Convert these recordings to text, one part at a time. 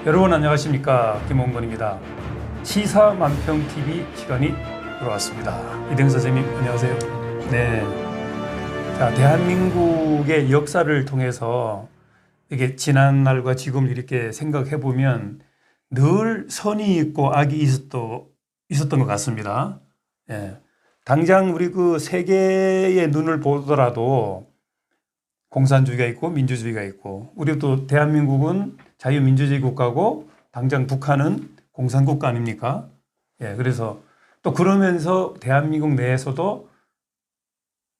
여러분 안녕하십니까, 김홍건입니다. 시사만평TV 시간이 돌아왔습니다. 이등 선생님 안녕하세요. 네, 자, 대한민국의 역사를 통해서 이게 지난 날과 지금 이렇게 생각해 보면 늘 선이 있고 악이 있었던 것 같습니다. 예. 당장 우리 그 세계의 눈을 보더라도 공산주의가 있고 민주주의가 있고, 우리 또 대한민국은 자유민주주의 국가고 당장 북한은 공산국가 아닙니까? 예, 그래서 또 그러면서 대한민국 내에서도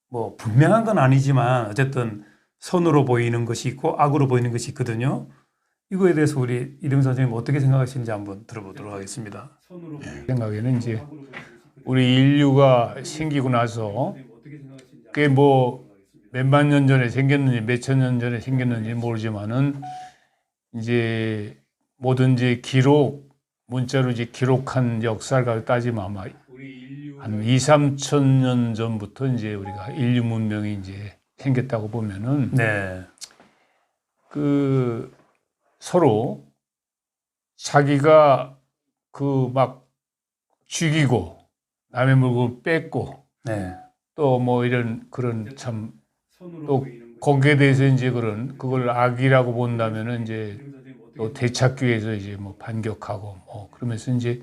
뭐 분명한 건 아니지만 어쨌든 선으로 보이는 것이 있고 악으로 보이는 것이 있거든요. 이거에 대해서 우리 이등 선생님 어떻게 생각하시는지 한번 들어보도록 하겠습니다. 생각에는 이제 우리 인류가 생기고 나서 그게 뭐 몇만 년 전에 생겼는지 몇천 년 전에 생겼는지 모르지만은 이제 뭐든지 문자로 이제 기록한 역사를 따지면 아마 한 2, 3천 년 전부터 이제 우리가 인류 문명이 이제 생겼다고 보면은 네, 그 서로 자기가 그 막 죽이고 남의 물건을 뺏고 네, 또 뭐 이런 그런 참 또 거기에 대해서 이제 그걸 악이라고 본다면은 이제 또 되찾기 위해서 이제 뭐 반격하고 뭐 그러면서 이제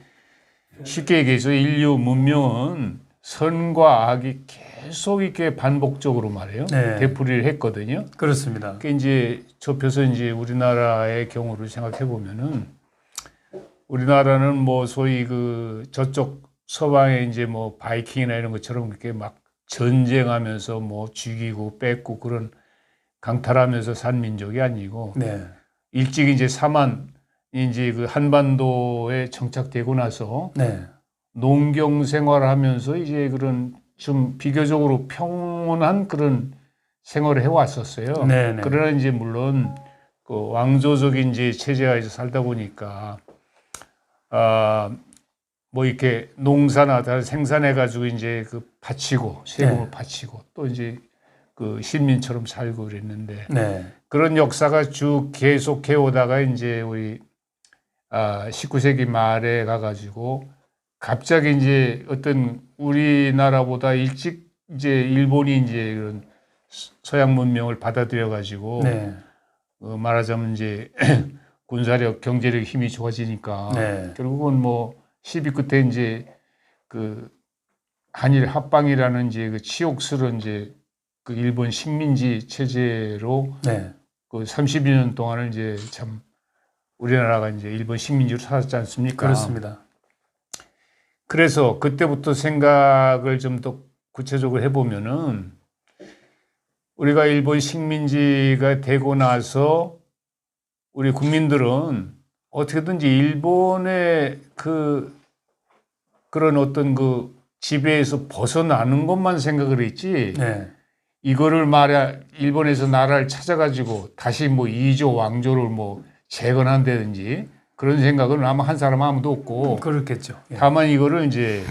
쉽게 얘기해서 인류 문명은 선과 악이 계속 이렇게 반복적으로 말해요. 네. 되풀이를 했거든요. 그렇습니다. 그 이제 좁혀서 이제 우리나라의 경우를 생각해 보면은 우리나라는 뭐 소위 그 저쪽 서방에 이제 뭐 바이킹이나 이런 것처럼 그렇게 막 전쟁하면서 뭐 죽이고 뺏고 그런 강탈하면서 산 민족이 아니고 네, 일찍 이제 이제 그 한반도에 정착되고 나서 네, 농경 생활을 하면서 이제 그런 좀 비교적으로 평온한 그런 생활을 해왔었어요. 네, 네. 그러나 이제 물론 그 왕조적인 이제 체제하에서 살다 보니까 뭐 이렇게 농사나 다른 생산해 가지고 이제 그 바치고 세금을 네. 바치고 또 이제 그 시민처럼 살고 그랬는데 네, 그런 역사가 쭉 계속해 오다가 이제 우리 19세기 말에 가가지고 갑자기 이제 어떤 우리나라보다 일찍 이제 일본이 이제 그런 서양 문명을 받아들여 가지고 네, 말하자면 이제 군사력, 경제력 힘이 좋아지니까 네. 결국은 뭐 시비 끝에 이제 그 한일 합방이라는 이제 그 치욕스러운 이제 그 일본 식민지 체제로 네. 그 30여 년 동안을 이제 참 우리나라가 이제 일본 식민지로 살았지 않습니까? 그렇습니다. 그래서 그때부터 생각을 좀 더 구체적으로 해보면은 우리가 일본 식민지가 되고 나서 우리 국민들은 어떻게든지 일본의 그런 어떤 그 지배에서 벗어나는 것만 생각을 했지 네, 이거를 말이야 일본에서 나라를 찾아가지고 다시 뭐 이조 왕조를 뭐 재건한다든지 그런 생각은 아마 한 사람 아무도 없고 그렇겠죠. 예. 다만 이거를 이제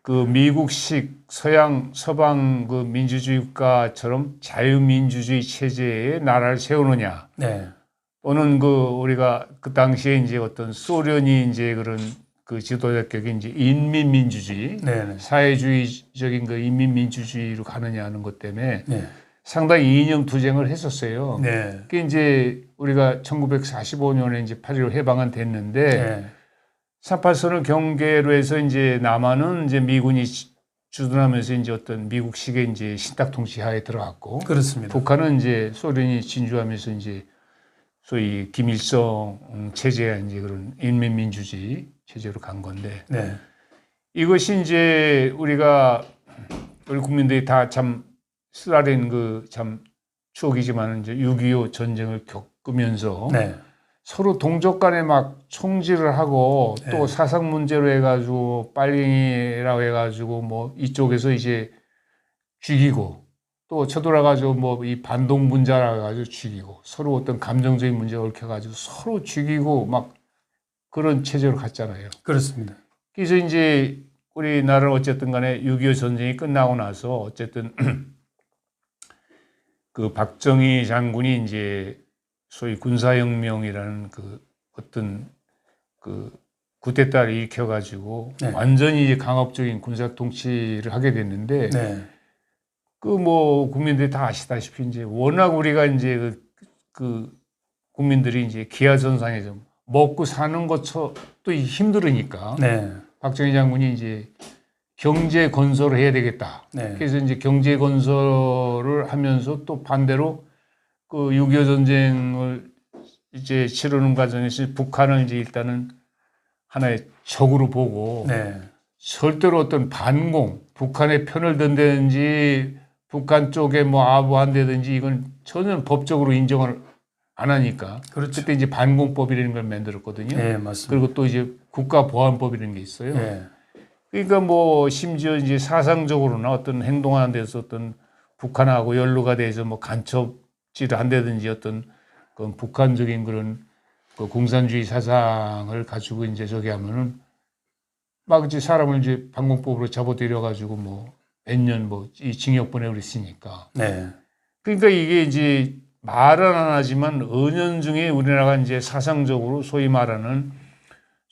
그 미국식 서방 그 민주주의 국가처럼 자유민주주의 체제에 나라를 세우느냐 네, 또는 그 우리가 그 당시에 이제 어떤 소련이 이제 그런 그 지도자 격이 이제 인민민주주의, 네, 네, 사회주의적인 그 인민민주주의로 가느냐 하는 것 때문에 네, 상당히 이념 투쟁을 했었어요. 네, 그게 이제 우리가 1945년에 이제 8.15 해방은 됐는데 네, 38선을 경계로 해서 이제 남한은 이제 미군이 주둔하면서 이제 어떤 미국식의 이제 신탁 통치하에 들어갔고 그렇습니다. 북한은 이제 소련이 진주하면서 이제 소위 김일성 체제의 이제 그런 인민민주주의 체제로 간 건데 네, 이것이 이제 우리 국민들이 다 참 쓰라린 그 참 추억이지만 이제 6.25 전쟁을 겪으면서 네, 서로 동족 간에 막 총질을 하고 네. 또 사상 문제로 해가지고 빨갱이라고 해가지고 뭐 이쪽에서 이제 죽이고 또 쳐돌아가지고 뭐 이 반동 분자라 해가지고 죽이고 서로 어떤 감정적인 문제가 얽혀가지고 서로 죽이고 막 그런 체제로 갔잖아요. 그렇습니다. 그래서 이제 우리나라는 어쨌든 간에 6.25 전쟁이 끝나고 나서 어쨌든 그 박정희 장군이 이제 소위 군사혁명이라는 그 어떤 그 쿠데타를 일으켜가지고 네. 완전히 이제 강압적인 군사 통치를 하게 됐는데 네. 그 뭐 국민들이 다 아시다시피 이제 워낙 우리가 이제 그 국민들이 이제 기아전상에 좀 먹고 사는 것도 힘들으니까 네. 박정희 장군이 이제 경제 건설을 해야 되겠다. 네. 그래서 이제 경제 건설을 하면서 또 반대로 그 6.25 전쟁을 이제 치르는 과정에서 북한을 이제 일단은 하나의 적으로 보고 네. 절대로 어떤 반공, 북한의 편을 든다든지 북한 쪽에 뭐 아부한다든지 이건 전혀 법적으로 인정을 안 하니까. 그렇죠. 그때 이제 반공법이라는 걸 만들었거든요. 네, 맞습니다. 그리고 또 이제 국가보안법이라는 게 있어요. 네. 그러니까 뭐 심지어 이제 사상적으로나 어떤 행동하는 데서 어떤 북한하고 연루가 돼서 뭐 간첩질을 한다든지 어떤 그 북한적인 그런 그 공산주의 사상을 가지고 이제 저기 하면은 막 이제 사람을 이제 반공법으로 잡아들여 가지고 뭐 몇 년 뭐 이 징역 보내고 그랬으니까. 네. 그러니까 이게 이제 말은 안 하지만 은연중에 우리나라가 이제 사상적으로 소위 말하는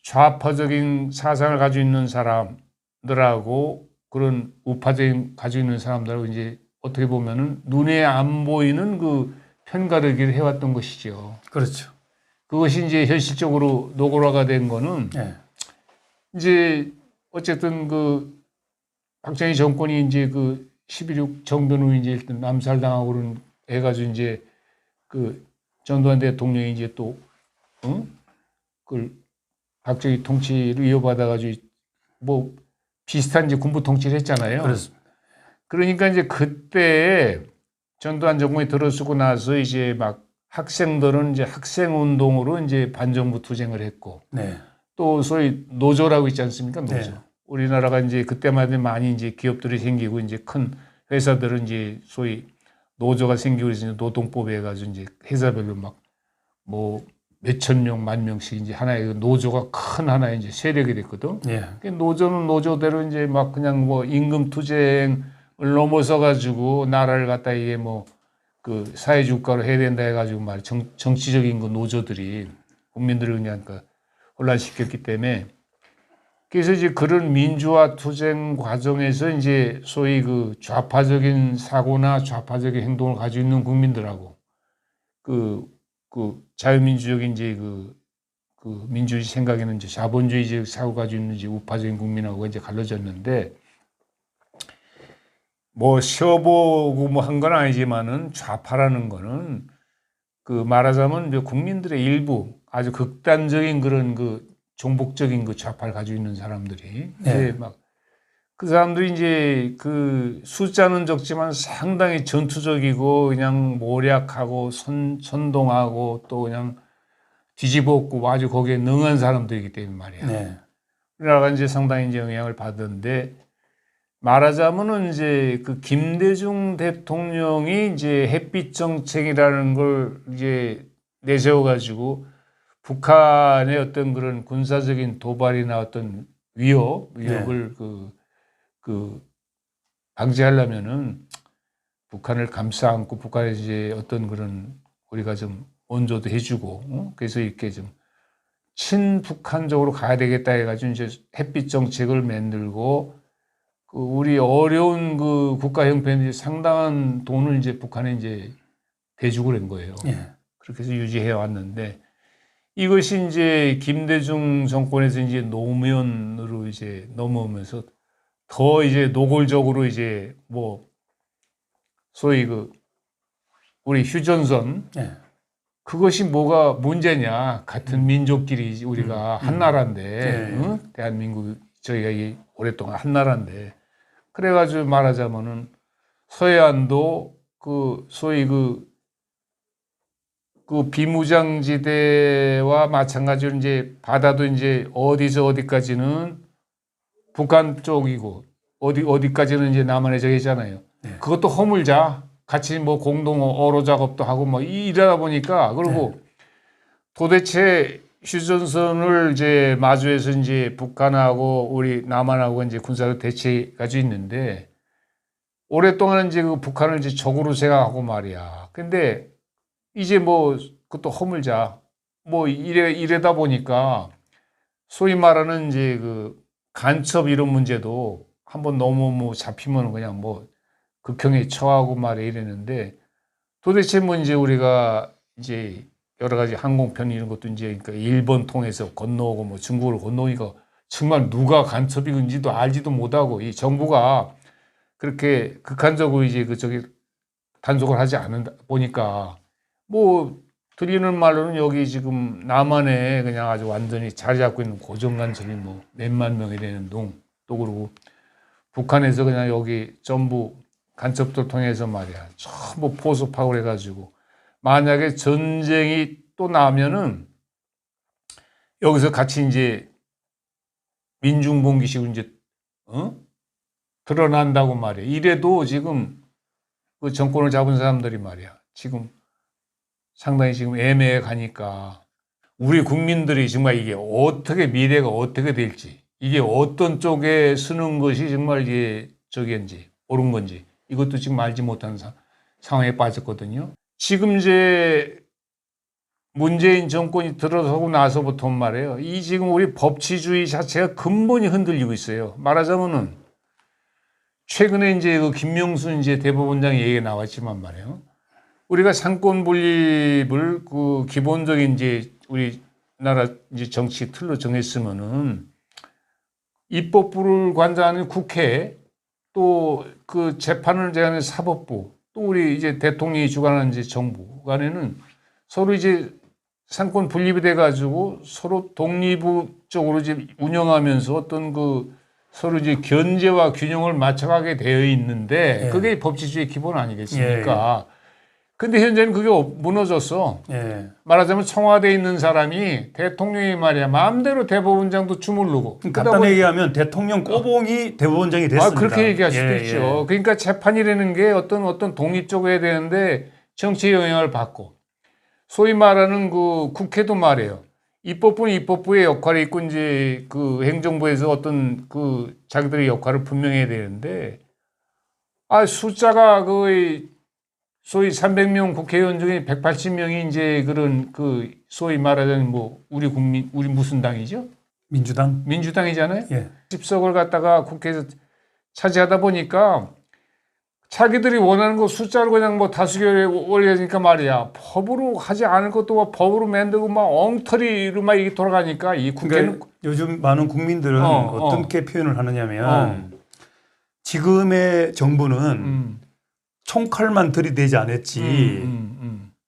좌파적인 사상을 가지고 있는 사람들하고 그런 우파적인 가지고 있는 사람들하고 이제 어떻게 보면은 눈에 안 보이는 그 편가르기를 해왔던 것이죠. 그렇죠. 그것이 이제 현실적으로 노골화가 된 거는 네. 이제 어쨌든 그 박정희 정권이 이제 그 11.6 정변 후 이제 일단 남살당하고 그런 해가지고 이제 그 전두환 대통령이 이제 또 그 박정희 통치를 이어받아가지고 뭐 비슷한 이제 군부 통치를 했잖아요. 그렇습니다. 그러니까 이제 그때 전두환 정권이 들어서고 나서 이제 막 학생들은 이제 학생 운동으로 이제 반정부 투쟁을 했고 네. 또 소위 노조라고 있지 않습니까? 노조. 네. 우리나라가 이제 그때마다 많이 이제 기업들이 생기고 이제 큰 회사들은 이제 소위 노조가 생기고 그래서 노동법에 해가지고 이제 회사별로 막 뭐 몇천 명, 만 명씩 이제 하나의 노조가 큰 하나의 이제 세력이 됐거든. 예. 노조는 노조대로 이제 막 그냥 뭐 임금 투쟁을 넘어서 가지고 나라를 갖다 이게 뭐 그 사회주가로 해야 된다 해가지고 말 정치적인 그 노조들이 국민들을 그냥 그 혼란시켰기 때문에 그래서 이제 그런 민주화 투쟁 과정에서 이제 소위 그 좌파적인 사고나 좌파적인 행동을 가지고 있는 국민들하고 그 자유민주적인 이제 그 민주주의 생각에는 이제 자본주의적 사고 가지고 있는 이제 우파적인 국민하고 이제 갈라졌는데 뭐 쉬어보고 뭐 한 건 아니지만은 좌파라는 거는 그 말하자면 이제 국민들의 일부 아주 극단적인 그런 그 종북적인 그 좌파를 가지고 있는 사람들이 네. 이제 막 그 사람들이 이제 그 숫자는 적지만 상당히 전투적이고 그냥 모략하고 선동하고 또 그냥 뒤집어엎고 아주 거기에 능한 사람들이기 때문에 말이야. 네. 우리나라가 이제 상당히 이제 영향을 받았는데 말하자면은 이제 그 김대중 대통령이 이제 햇빛 정책이라는 걸 이제 내세워 가지고 북한의 어떤 그런 군사적인 도발이나 어떤 위협을 방지하려면은 북한을 감싸 안고 북한에 이제 어떤 그런 우리가 좀 원조도 해주고 그래서 이렇게 좀 친북한적으로 가야 되겠다 해가지고 이제 햇빛 정책을 만들고 그 우리 어려운 그 국가 형편이 상당한 돈을 이제 북한에 이제 대주고 그런 거예요. 예. 그렇게 해서 유지해 왔는데 이것이 이제 김대중 정권에서 이제 노무현으로 이제 넘어오면서 더 이제 노골적으로 이제 뭐 소위 그 우리 휴전선 예. 그것이 뭐가 문제냐 같은 민족끼리 우리가 한 나라인데 네. 응? 대한민국 저희가 이 오랫동안 한 나라인데 그래가지고 말하자면은 서해안도 그 소위 그 비무장지대와 마찬가지로 이제 바다도 이제 어디서 어디까지는 북한 쪽이고 어디까지는 이제 남한의 적이잖아요. 네. 그것도 허물자 같이 뭐 공동 어로 작업도 하고 뭐 이러다 보니까 그리고 도대체 휴전선을 이제 마주해서 이제 북한하고 우리 남한하고 이제 군사력 대치 가지고 있는데 오랫동안 이제 그 북한을 이제 적으로 생각하고 말이야. 근데 이제 뭐 그것도 허물자 뭐 이래다 보니까 소위 말하는 이제 그 간첩 이런 문제도 한번 너무 뭐 잡히면 그냥 뭐 극형에 처하고 말이야 이랬는데 도대체 뭐 이제 우리가 이제 여러 가지 항공편 이런 것도 이제 그러니까 일본 통해서 건너오고 뭐 중국으로 건너오니까 정말 누가 간첩인지도 알지도 못하고 이 정부가 그렇게 극한적으로 이제 저기 단속을 하지 않는다 보니까 뭐 들리는 말로는 여기 지금 남한에 그냥 아주 완전히 자리 잡고 있는 고정간첩이 뭐 몇만 명이 되는 또 그러고 북한에서 그냥 여기 전부 간첩들 통해서 말이야 전부 포섭하고 해가지고 만약에 전쟁이 또 나면은 여기서 같이 이제 민중봉기식으로 이제 드러난다고 말이야. 이래도 지금 그 정권을 잡은 사람들이 말이야. 지금 상당히 지금 애매해 가니까 우리 국민들이 정말 이게 어떻게 미래가 어떻게 될지 이게 어떤 쪽에 쓰는 것이 정말 이게 저기인지 옳은 건지 이것도 지금 알지 못하는 상황에 빠졌거든요. 지금 이제 문재인 정권이 들어서고 나서부터 말이에요. 이 지금 우리 법치주의 자체가 근본이 흔들리고 있어요. 말하자면은 최근에 이제 그 김명수 이제 대법원장 얘기가 나왔지만 말이에요. 우리가 상권 분립을 그 기본적인 이제 우리나라 이제 정치 틀로 정했으면은 입법부를 관장하는 국회 또 그 재판을 제하는 사법부 또 우리 이제 대통령이 주관하는 이제 정부 간에는 서로 이제 상권 분립이 돼 가지고 서로 독립적으로 이제 운영하면서 어떤 그 서로 이제 견제와 균형을 맞춰가게 되어 있는데 예. 그게 법치주의 기본 아니겠습니까? 근데 현재는 그게 무너졌어. 예. 말하자면 청와대에 있는 사람이 대통령이 말이야 마음대로 대법원장도 주물르고. 간단히 얘기하면 대통령 꼬봉이 대법원장이 됐습니다. 그렇게 얘기할 수도 예, 있죠. 예. 그러니까 재판이라는 게 어떤 독립적으로 해야 되는데 정치의 영향을 받고 소위 말하는 그 국회도 말이에요. 입법부는 입법부의 역할이 있고 이제 그 행정부에서 어떤 그 자기들의 역할을 분명히 해야 되는데 숫자가 거의 소위 300명 국회의원 중에 180명이 이제 그런 그 소위 말하자면 뭐 우리 무슨 당이죠? 민주당이잖아요. 예. 10석을 갖다가 국회에서 차지하다 보니까 자기들이 원하는 거 숫자를 그냥 뭐 다수결에 올려니까 말이야. 법으로 하지 않을 것도 법으로 만들고 막 엉터리로 막 이게 돌아가니까 이 국회는 그러니까 요즘 많은 국민들은 어떻게 표현을 하느냐면 지금의 정부는 총칼만 들이대지 않았지.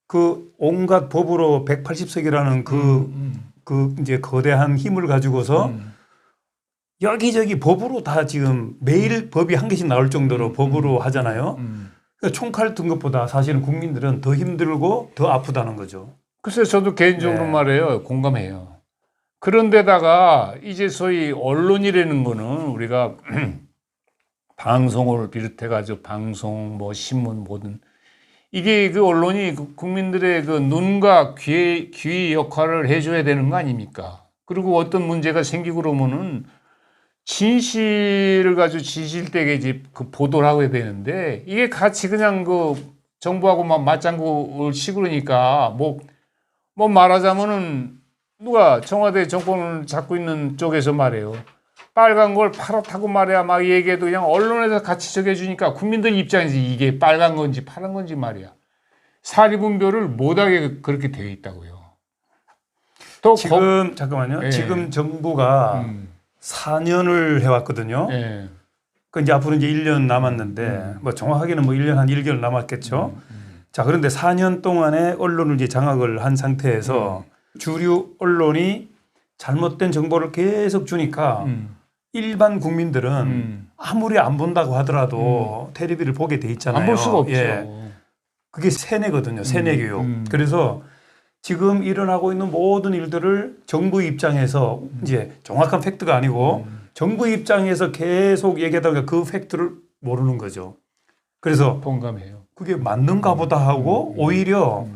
그 온갖 법으로 180석이라는 그 이제 거대한 힘을 가지고서 여기저기 법으로 다 지금 매일 법이 한 개씩 나올 정도로 법으로 하잖아요. 그러니까 총칼 든 것보다 사실은 국민들은 더 힘들고 더 아프다는 거죠. 글쎄 저도 개인적으로 네. 말해요. 공감해요. 그런데다가 이제 소위 언론이라는 거는 우리가 방송을 비롯해 가지고 방송 뭐 신문 뭐든 이게 그 언론이 국민들의 그 눈과 귀의 역할을 해줘야 되는 거 아닙니까? 그리고 어떤 문제가 생기고 그러면은 진실을 가지고 진실되게 이제 그 보도를 하게 되는데 이게 같이 그냥 그 정부하고 막 맞장구를 치고 그러니까 뭐 말하자면은 누가 청와대 정권을 잡고 있는 쪽에서 말해요. 빨간 걸 파랗다고 말해야 막 얘기해도 그냥 언론에서 같이 적해주니까 국민들 입장에서 이게 빨간 건지 파란 건지 말이야. 사리분별을 못하게 그렇게 되어 있다고요. 또 지금 잠깐만요. 예. 지금 정부가 4년을 해왔거든요. 예. 그 이제 앞으로 이제 1년 남았는데 뭐 정확하게는 뭐 1년 한 1개월 남았겠죠. 자, 그런데 4년 동안에 언론을 이제 장악을 한 상태에서 주류 언론이 잘못된 정보를 계속 주니까 일반 국민들은 아무리 안 본다고 하더라도 텔레비를 보게 돼 있잖아요. 안 볼 수가 없죠. 예. 그게 세뇌거든요. 세뇌 교육. 그래서 지금 일어나고 있는 모든 일들을 정부 입장에서 이제 정확한 팩트가 아니고 정부 입장에서 계속 얘기하다 보니까 그 팩트를 모르는 거죠. 그래서 동감해요. 그게 맞는가 보다 하고 오히려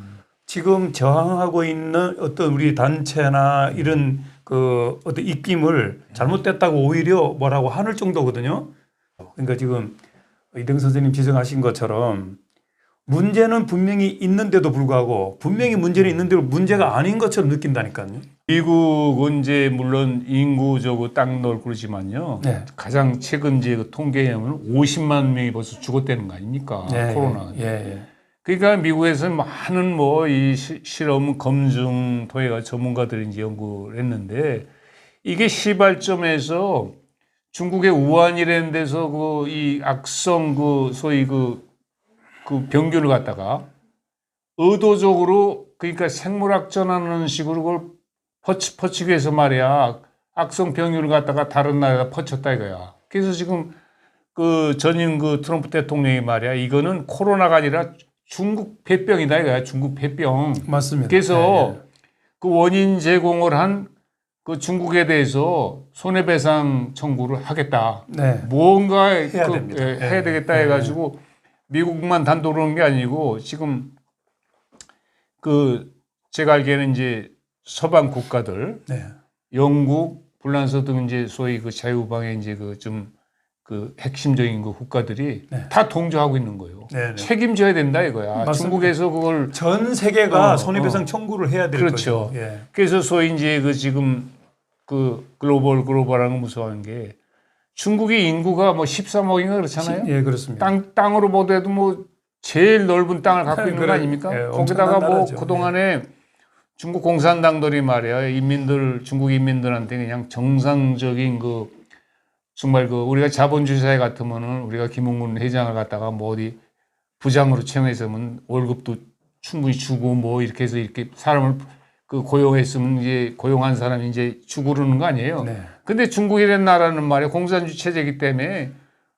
지금 저항하고 있는 어떤 우리 단체나 이런 그 어떤 입김을 잘못됐다고 오히려 뭐라고 하늘 정도거든요. 그러니까 지금 이등 선생님 지적하신 것처럼 문제는 분명히 있는데도 불구하고 분명히 문제는 있는데도 문제가 아닌 것처럼 느낀다니까요. 미국은 이제 물론 인구적으로 딱 넓고 그러지만요. 네. 가장 최근 이제 그 통계에 보면 50만 명이 벌써 죽었다는 거 아닙니까? 코로나. 예. 그러니까 미국에서 많은 뭐 이 실험 검증 통해가 전문가들이 이제 연구를 했는데 이게 시발점에서 중국의 우한이라는 데서 그 이 악성 그 소위 그 병균을 갖다가 의도적으로 그러니까 생물학전하는 식으로 그걸 퍼치기 위해서 말이야 악성 병균을 갖다가 다른 나라에다 퍼쳤다 이거야. 그래서 지금 그 전임 그 트럼프 대통령이 말이야 이거는 코로나가 아니라 중국 폐병이다 이거야. 중국 폐병. 맞습니다. 그래서 그 원인 제공을 한 그 중국에 대해서 손해배상 청구를 하겠다. 네. 무언가 해야 됩니다. 해야 되겠다 해가지고 미국만 단독으로 하는 게 아니고 지금 그 제가 알기에는 이제 서방 국가들, 네. 영국, 불란서 등 이제 소위 그 자유방의 이제 그 좀 그 핵심적인 그 국가들이 네. 다 동조하고 있는 거예요. 네. 책임져야 된다 이거야. 맞습니다. 중국에서 그걸 전 세계가 손해배상 청구를 해야 될 그렇죠. 거죠. 예. 그래서 소위 이제 그 지금 그 글로벌하는 거 무서워하는 게 중국의 인구가 뭐 13억인가 그렇잖아요. 예, 그렇습니다. 땅으로 보더라도 뭐 제일 넓은 땅을 갖고 있는 거 아닙니까? 예, 거기다가 엄청난 뭐 나라죠. 그동안에 중국 공산당들이 말이야 중국 인민들한테 그냥 정상적인 그 정말 그 우리가 자본주의 사회 같으면은 우리가 김웅문 회장을 갖다가 뭐 어디 부장으로 채용했으면 월급도 충분히 주고 뭐 이렇게 해서 이렇게 사람을 그 고용했으면 이제 고용한 사람이 이제 주고 그러는 거 아니에요. 네. 근데 중국이라는 나라는 말이야 공산주의 체제이기 때문에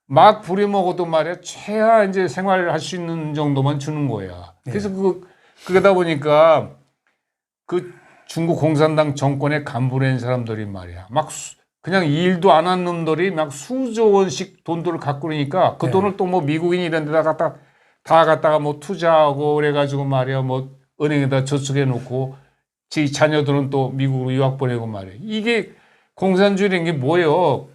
막 부려먹어도 말이야 최하 이제 생활을 할 수 있는 정도만 주는 거야. 그래서 그러다 보니까 그 중국 공산당 정권의 간부라는 사람들이 말이야 막 그냥 일도 안 한 놈들이 막 수조 원씩 돈들을 갖고 그러니까 그 돈을 또 뭐 미국인 이런 데다 갖다가 뭐 투자하고 그래가지고 말이야 뭐 은행에다 저축해 놓고 지 자녀들은 또 미국으로 유학 보내고 말이야. 이게 공산주의라는 게 뭐예요?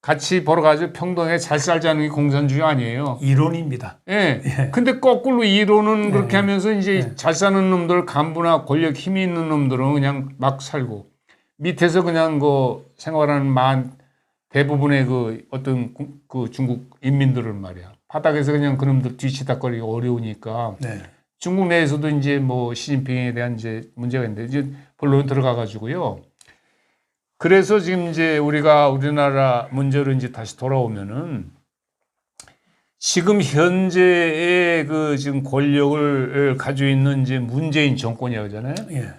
같이 벌어가지고 평등하게 잘 살자는 게 공산주의 아니에요. 이론입니다. 예. 근데 거꾸로 이론은 그렇게 하면서 이제 예. 잘 사는 놈들, 간부나 권력 힘이 있는 놈들은 그냥 막 살고 밑에서 그냥 그 생활하는 대부분의 그 어떤 그 중국 인민들은 말이야. 바닥에서 그냥 그놈들 뒤치다거리기 어려우니까 네. 중국 내에서도 이제 뭐 시진핑에 대한 이제 문제가 있는데 이제 본론 들어가 가지고요. 그래서 지금 이제 우리나라 문제로 이제 다시 돌아오면은 지금 현재의 그 지금 권력을 가지고 있는 이제 문재인 정권이라고 하잖아요. 예.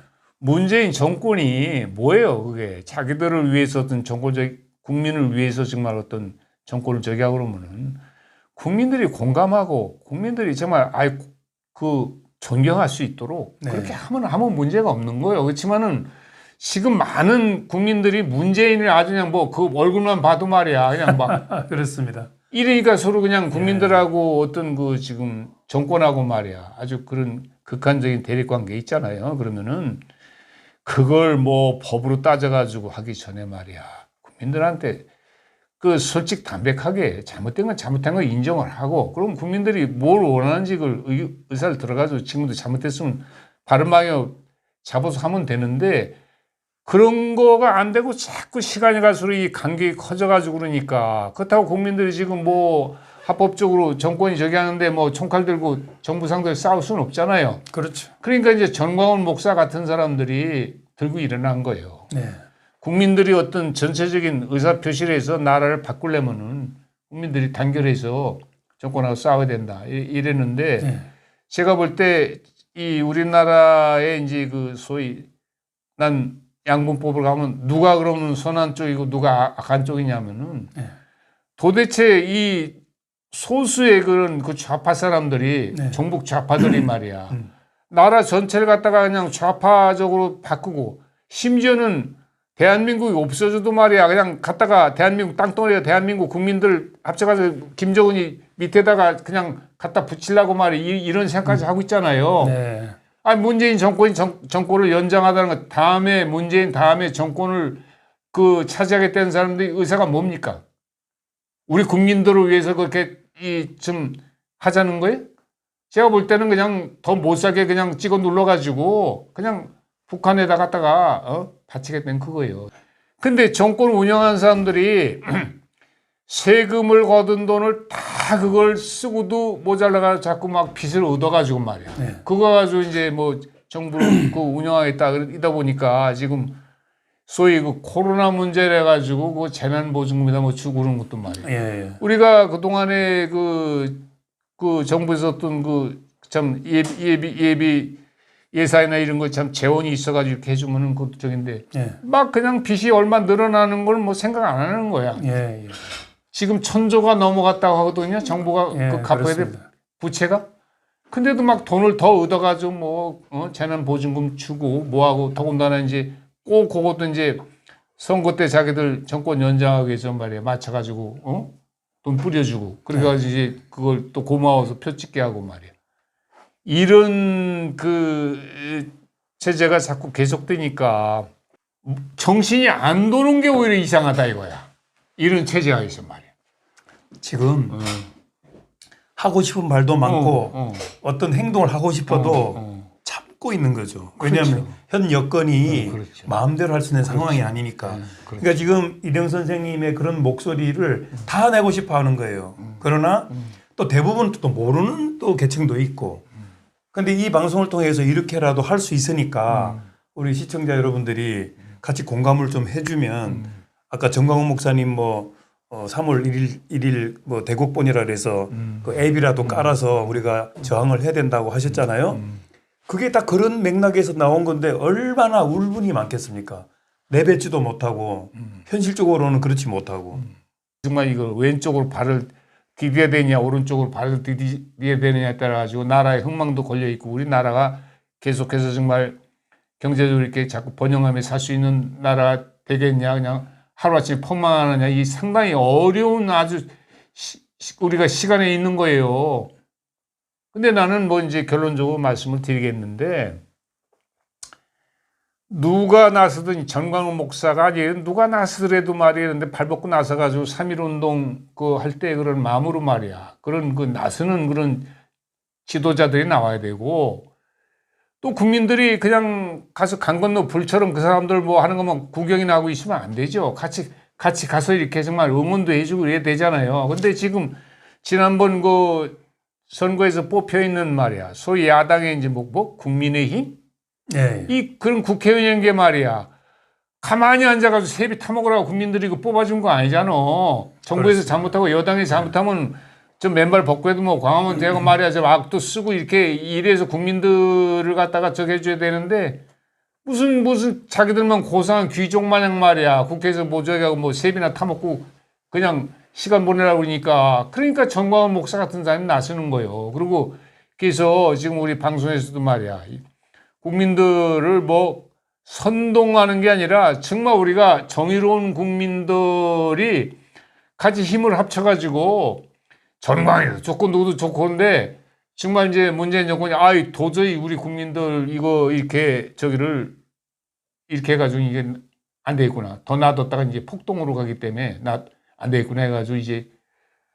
문재인 정권이 뭐예요? 그게 자기들을 위해서 어떤 정권적 국민을 위해서 정말 어떤 정권을 저기 하고 그러면은 국민들이 공감하고 국민들이 정말 존경할 수 있도록 네. 그렇게 하면 문제가 없는 거예요. 그렇지만은 지금 많은 국민들이 문재인을 아주 그냥 뭐 그 얼굴만 봐도 말이야 그냥 막 그렇습니다. 이러니까 서로 그냥 국민들하고 어떤 그 지금 정권하고 말이야 아주 그런 극한적인 대립 관계 있잖아요. 그러면은 그걸 뭐 법으로 따져가지고 하기 전에 말이야 국민들한테 그 솔직 담백하게 잘못된 건 잘못된 걸 인정을 하고 그럼 국민들이 뭘 원하는지 그걸 의사를 들어가지고 지금도 잘못됐으면 바른 방향 잡아서 하면 되는데 그런 거가 안 되고 자꾸 시간이 갈수록 이 간격이 커져가지고 그러니까 그렇다고 국민들이 지금 뭐 합법적으로 정권이 저기 하는데 뭐 총칼 들고 정부 상대로 싸울 수는 없잖아요. 그렇죠. 그러니까 이제 전광훈 목사 같은 사람들이 들고 일어난 거예요. 네. 국민들이 어떤 전체적인 의사 표시를 해서 나라를 바꾸려면은 국민들이 단결해서 정권하고 싸워야 된다. 이랬는데 네. 제가 볼 때 이 우리나라의 이제 그 소위 난 양분법을 가면 누가 그러면 선한 쪽이고 누가 악한 쪽이냐면은 네. 도대체 이 소수의 그런 그 좌파 사람들이 네. 정북 좌파들이 말이야. 나라 전체를 갖다가 그냥 좌파적으로 바꾸고 심지어는 대한민국이 없어져도 말이야 그냥 갖다가 대한민국 땅덩어리가 대한민국 국민들 합쳐가서 김정은이 밑에다가 그냥 갖다 붙이려고 말이야 이런 생각까지 하고 있잖아요. 네. 아니 문재인 정권이 정권을 연장하다는 것 다음에 문재인 다음에 정권을 그 차지하겠다는 사람들이 의사가 뭡니까? 우리 국민들을 위해서 그렇게 좀 하자는 거예요? 제가 볼 때는 그냥 더 못 살게 그냥 찍어 눌러가지고 그냥 북한에다 갖다가 바치겠다는 그거예요. 근데 정권 운영한 사람들이 세금을 거둔 돈을 다 그걸 쓰고도 모자라가 자꾸 막 빚을 얻어가지고 말이야. 네. 그거 가지고 이제 뭐 정부를 그 운영하겠다 이다 보니까 지금 소위 그 코로나 문제래 가지고 그 재난보증금이다 뭐 주고 그런 것도 말이야. 예, 예. 우리가 그 동안에 그 정부에서 어떤 그 참 예산이나 이런 거 참 재원이 있어가지고 이렇게 해주면은 그것도 저긴데 예. 막 그냥 빚이 얼마 늘어나는 걸 뭐 생각 안 하는 거야. 예, 예. 지금 1,000조가 넘어갔다고 하거든요. 정부가 예, 그 갚아야 될 그렇습니다. 부채가. 근데도 막 돈을 더 얻어가지고 뭐 재난보증금 주고 뭐하고 더군다나 이제 꼭 그것도 이제 선거 때 자기들 정권 연장하기 위해서 말이야 맞춰가지고 돈 뿌려주고 그래가지고 이제 그걸 또 고마워서 표 찍게 하고 말이야. 이런 그 체제가 자꾸 계속되니까 정신이 안 도는 게 오히려 이상하다 이거야. 이런 체제가 있어 말이야. 지금 하고 싶은 말도 많고 어떤 행동을 하고 싶어도 참고 있는 거죠. 왜냐하면 그렇죠. 현 여건이 그렇죠. 마음대로 할 수 있는 상황이 아니니까. 그러니까 지금 이대영 선생님의 그런 목소리를 다 내고 싶어 하는 거예요. 그러나 또 대부분 또 모르는 또 계층도 있고. 근데 이 방송을 통해서 이렇게라도 할 수 있으니까 우리 시청자 여러분들이 같이 공감을 좀 해주면 아까 정광훈 목사님 뭐 3월 1일 뭐 대국본이라 그래서 그 앱이라도 깔아서 우리가 저항을 해야 된다고 하셨잖아요. 그게 딱 그런 맥락에서 나온 건데 얼마나 울분이 많겠습니까? 내뱉지도 못하고 현실적으로는 그렇지 못하고. 정말 이거 왼쪽으로 발을 디뎌야 되냐 오른쪽으로 발을 디뎌야 되느냐에 따라 가지고 나라의 흥망도 걸려 있고 우리나라가 계속해서 정말 경제적으로 이렇게 자꾸 번영하며 살 수 있는 나라가 되겠냐 그냥 하루아침에 폭망하느냐 이 상당히 어려운 아주 우리가 시간에 있는 거예요. 근데 나는 뭐 이제 결론적으로 말씀을 드리겠는데 누가 나서든 전광훈 목사가 아니에요. 누가 나서더라도 말이에요. 근데 발 벗고 나서가지고 3.1운동 그 할 때 그런 마음으로 말이야. 그런 그 나서는 그런 지도자들이 나와야 되고 또 국민들이 그냥 가서 강 건너 불처럼 그 사람들 뭐 하는 것만 구경이나 하고 있으면 안 되죠. 같이 가서 이렇게 정말 응원도 해주고 이래야 되잖아요. 근데 지금 지난번 그 선거에서 뽑혀 있는 말이야. 소위 야당의 이제 뭐 국민의힘? 예. 이 그런 국회의원인 게 말이야. 가만히 앉아가지고 세비 타먹으라고 국민들이 이거 뽑아준 거 아니잖아. 정부에서 잘못하고 여당이 잘못하면 좀 맨발 벗고 해도 뭐 광화문 대고 말이야. 저 악도 쓰고 이렇게 이래서 국민들을 갖다가 저기 해줘야 되는데 무슨 자기들만 고상한 귀족 마냥 말이야. 국회에서 뭐 저기 하고 뭐 세비나 타먹고 그냥 시간 보내라고 그러니까 정광훈 목사 같은 사람이 나서는 거예요. 그리고 그래서 지금 우리 방송에서도 말이야. 국민들을 뭐 선동하는 게 아니라 정말 우리가 정의로운 국민들이 같이 힘을 합쳐가지고 전망에서 좋고 누구도 좋고 그런데 정말 이제 문재인 정권이 도저히 우리 국민들 이거 이렇게 저기를 이렇게 해가지고 이게 안 되겠구나. 더 놔뒀다가 이제 폭동으로 가기 때문에 안 되겠구나 해가지고 이제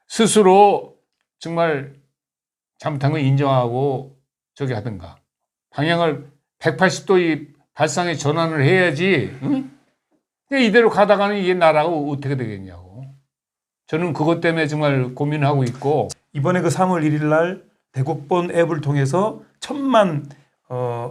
스스로 정말 잘못한 거 인정하고 저기 하든가 방향을 180도 이 발상의 전환을 해야지. 응? 이대로 가다가는 이게 나라가 어떻게 되겠냐고. 저는 그것 때문에 정말 고민하고 있고 이번에 그 3월 1일 날 대국본 앱을 통해서 1,000만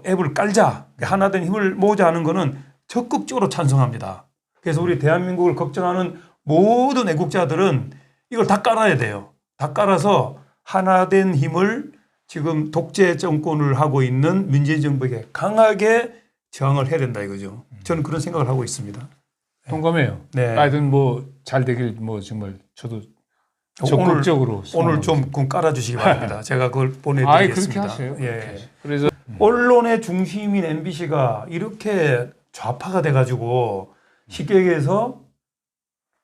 앱을 깔자 하나된 힘을 모으자 하는 거는 적극적으로 찬성합니다. 그래서 우리 대한민국을 걱정하는 모든 애국자들은 이걸 다 깔아야 돼요. 다 깔아서 하나된 힘을 지금 독재 정권을 하고 있는 문재인 정부에게 강하게 저항을 해야 된다 이거죠. 저는 그런 생각을 하고 있습니다. 동감해요. 네. 하여튼 뭐 잘 되길 뭐 정말 저도 적극적으로 오늘 좀 깔아주시기 바랍니다. 제가 그걸 보내드리겠습니다. 그렇게 하세요. 예. 그래서 언론의 중심인 MBC가 이렇게 좌파가 돼가지고 쉽게 얘기해서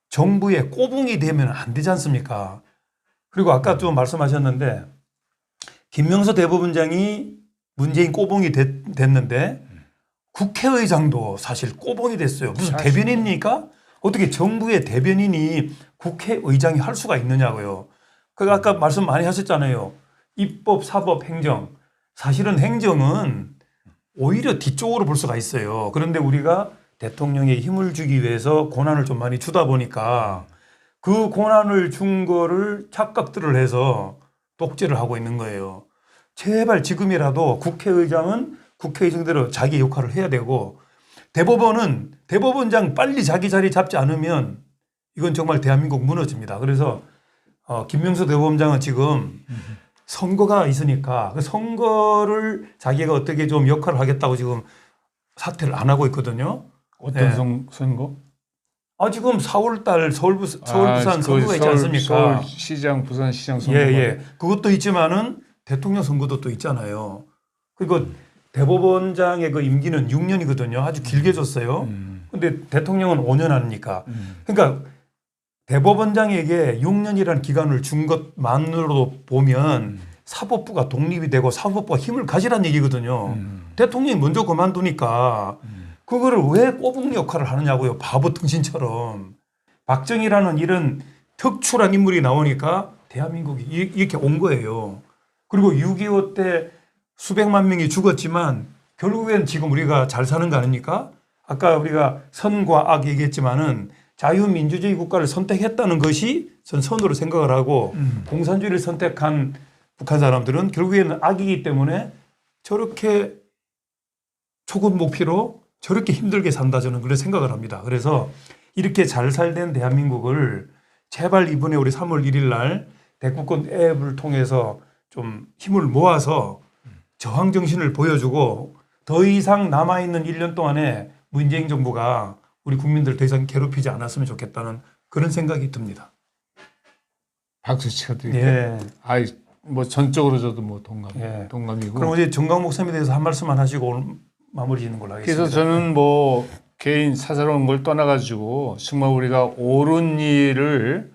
정부의 꼬붕이 되면 안 되지 않습니까? 그리고 아까 좀 말씀하셨는데 김명서 대법원장이 문재인 꼬붕이 됐는데 국회의장도 사실 꼬붕이 됐어요. 무슨 대변인입니까? 어떻게 정부의 대변인이 국회의장이 할 수가 있느냐고요. 그 아까 말씀 많이 하셨잖아요. 입법, 사법, 행정. 사실은 행정은 오히려 뒤쪽으로 볼 수가 있어요. 그런데 우리가 대통령에 힘을 주기 위해서 권한을 좀 많이 주다 보니까 그 권한을 준 거를 착각들을 해서 독재를 하고 있는 거예요. 제발 지금이라도 국회의장은 국회의장대로 자기 역할을 해야 되고 대법원은 대법원장 빨리 자기 자리 잡지 않으면 이건 정말 대한민국 무너집니다. 그래서 김명수 대법원장은 지금 선거가 있으니까 그 선거를 자기가 어떻게 좀 역할을 하겠다고 지금 사퇴를 안 하고 있거든요. 어떤 네. 선거? 지금 4월 달 서울 부산 선거가 있지 않습니까? 서울시장, 부산시장 선거. 예. 그것도 있지만은 대통령 선거도 또 있잖아요. 그리고 대법원장의 그 임기는 6년이거든요. 아주 길게 줬어요. 근데 대통령은 5년 하니까. 그러니까 대법원장에게 6년이라는 기간을 준 것만으로도 보면 사법부가 독립이 되고 사법부가 힘을 가지라는 얘기거든요. 대통령이 먼저 그만두니까 그거를 왜 꼬북 역할을 하느냐고요. 바보 등신처럼. 박정희라는 이런 특출한 인물이 나오니까 대한민국이 이렇게 온 거예요. 그리고 6.25 때 수백만 명이 죽었지만 결국엔 지금 우리가 잘 사는 거 아닙니까? 아까 우리가 선과 악 얘기했지만은 자유민주주의 국가를 선택했다는 것이 전 선으로 생각을 하고 공산주의를 선택한 북한 사람들은 결국에는 악이기 때문에 저렇게 초급 목표로 저렇게 힘들게 산다 저는 그런 생각을 합니다. 그래서 이렇게 잘 살된 대한민국을 제발 이번에 우리 3월 1일 날 대국권 앱을 통해서 좀 힘을 모아서 저항 정신을 보여주고 더 이상 남아있는 1년 동안에 문재인 정부가 우리 국민들 더 이상 괴롭히지 않았으면 좋겠다는 그런 생각이 듭니다. 박수 쳐드릴게요. 예. 뭐 전적으로 저도 뭐 예. 동감이고. 그럼 이제 정강 목사님에 대해서 한 말씀만 하시고 오늘 마무리 짓는 걸로 하겠습니다. 그래서 저는 뭐 개인 사사로운 걸 떠나가지고 정말 우리가 옳은 일을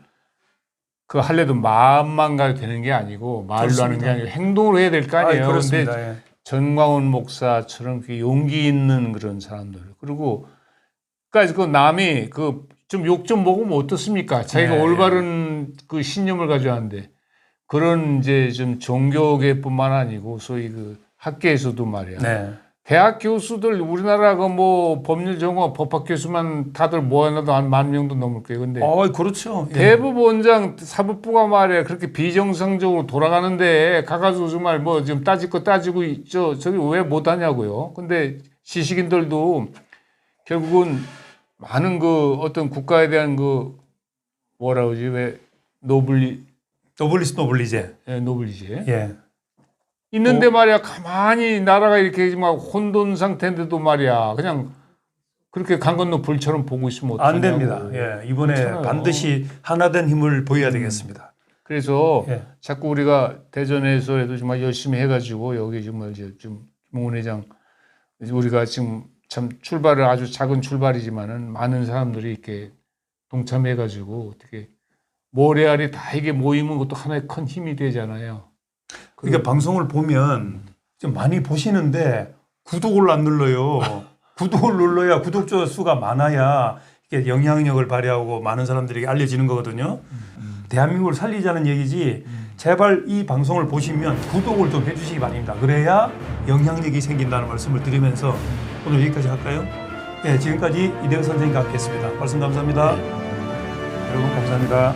그 할래도 마음만 가도 되는 게 아니고 말로 그렇습니다. 하는 게 아니고 행동으로 해야 될 거 아니에요. 그렇습니다. 그런데 예. 전광훈 목사처럼 그 용기 있는 그런 사람들 그리고 그러니까 그 남이 그 좀 욕 좀 먹으면 어떻습니까? 자기가 네. 올바른 그 신념을 가지고 하는데 그런 이제 좀 종교계뿐만 아니고 소위 그 학계에서도 말이야. 네. 대학 교수들 우리나라 그 뭐 법률 전공 법학 교수만 다들 모아놔도 한 10,000명도 넘을 거예요. 근데 그렇죠. 예. 대법원장 사법부가 말이야 그렇게 비정상적으로 돌아가는데 가가지고 정말 뭐 지금 따질 거 따지고 저기 왜 못하냐고요. 근데 지식인들도 결국은 많은 그 어떤 국가에 대한 그 뭐라 그러지 왜 노블리제. 노블리제 예. 있는데 말이야 가만히 나라가 이렇게 막 혼돈 상태인데도 말이야 그냥 그렇게 강 건너 불처럼 보고 있으면 어떡하냐고. 안 됩니다. 예. 이번에 그렇잖아요. 반드시 하나된 힘을 보여야 되겠습니다. 그래서 예. 자꾸 우리가 대전에서라도 정말 열심히 해가지고 여기 정말 이제 좀 김홍훈회장 우리가 지금 참 출발을 아주 작은 출발이지만은 많은 사람들이 이렇게 동참해가지고 어떻게 모래알이 다 이게 모이면 그것도 하나의 큰 힘이 되잖아요. 그러니까 방송을 보면 좀 많이 보시는데 구독을 안 눌러요. 구독을 눌러야 구독자 수가 많아야 이게 영향력을 발휘하고 많은 사람들에게 알려지는 거거든요. 대한민국을 살리자는 얘기지. 제발 이 방송을 보시면 구독을 좀 해주시기 바랍니다. 그래야 영향력이 생긴다는 말씀을 드리면서 오늘 여기까지 할까요? 네, 지금까지 이대호 선생님과 함께했습니다. 말씀 감사합니다. 여러분 감사합니다.